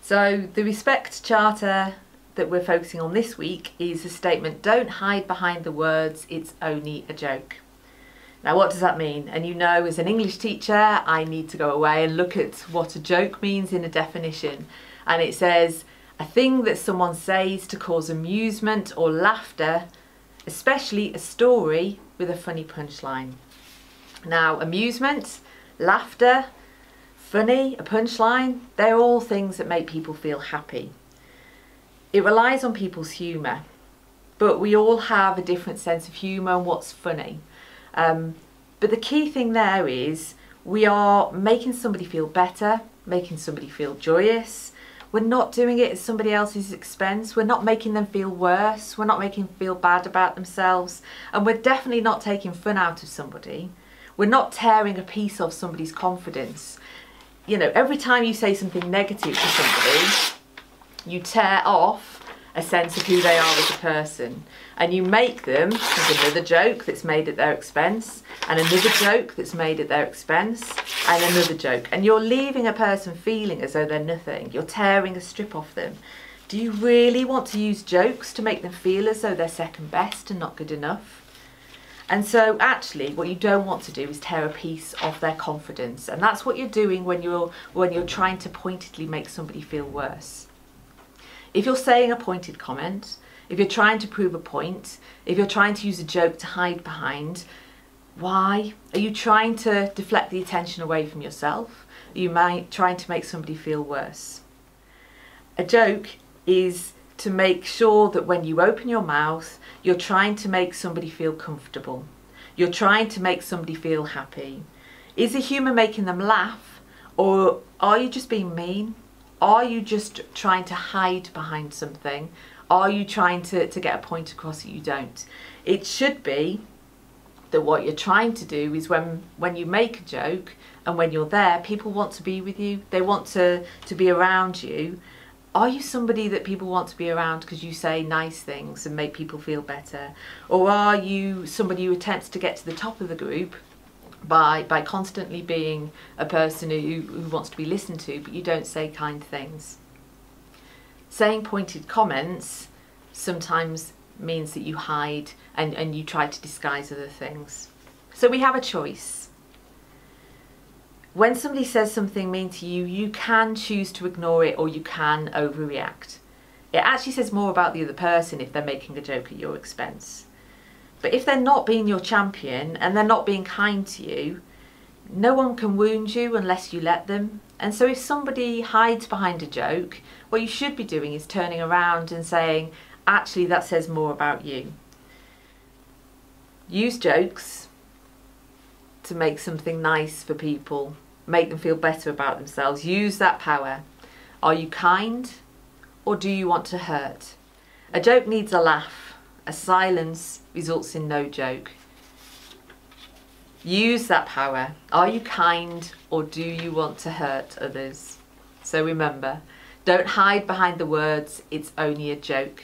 So the Respect Charter that we're focusing on this week is the statement, don't hide behind the words, it's only a joke. Now what does that mean? And you know, as an English teacher, I need to go away and look at what a joke means in a definition. And it says, a thing that someone says to cause amusement or laughter, especially a story with a funny punchline. Now, amusement, laughter, funny, a punchline, they're all things that make people feel happy. It relies on people's humour, but we all have a different sense of humour and what's funny. But the key thing there is we are making somebody feel better, making somebody feel joyous. We're not doing it at somebody else's expense. We're not making them feel worse. We're not making them feel bad about themselves. And we're definitely not taking fun out of somebody. We're not tearing a piece of somebody's confidence. You know, every time you say something negative to somebody, you tear off a sense of who they are as a person, and you make them with another joke that's made at their expense, and another joke that's made at their expense, and another joke, and you're leaving a person feeling as though they're nothing. You're tearing a strip off them. Do you really want to use jokes to make them feel as though they're second best and not good enough? And so actually what you don't want to do is tear a piece of their confidence, and that's what you're doing when you're trying to pointedly make somebody feel worse. If you're saying a pointed comment, if you're trying to prove a point, if you're trying to use a joke to hide behind, why? Are you trying to deflect the attention away from yourself? Are you trying to make somebody feel worse? A joke is to make sure that when you open your mouth, you're trying to make somebody feel comfortable. You're trying to make somebody feel happy. Is the humour making them laugh, or are you just being mean? Are you just trying to hide behind something? Are you trying to get a point across that you don't? It should be that what you're trying to do is when you make a joke and when you're there, people want to be with you. They want to be around you. Are you somebody that people want to be around because you say nice things and make people feel better? Or are you somebody who attempts to get to the top of the group by constantly being a person who wants to be listened to, but you don't say kind things? Saying pointed comments sometimes means that you hide and you try to disguise other things. So we have a choice. When somebody says something mean to you, you can choose to ignore it or you can overreact. It actually says more about the other person if they're making a joke at your expense. But if they're not being your champion and they're not being kind to you, no one can wound you unless you let them. And so if somebody hides behind a joke, what you should be doing is turning around and saying, actually that says more about you. Use jokes to make something nice for people, make them feel better about themselves. Use that power. Are you kind or do you want to hurt? A joke needs a laugh. A silence results in no joke. Use that power. Are you kind or do you want to hurt others? So remember, don't hide behind the words, it's only a joke.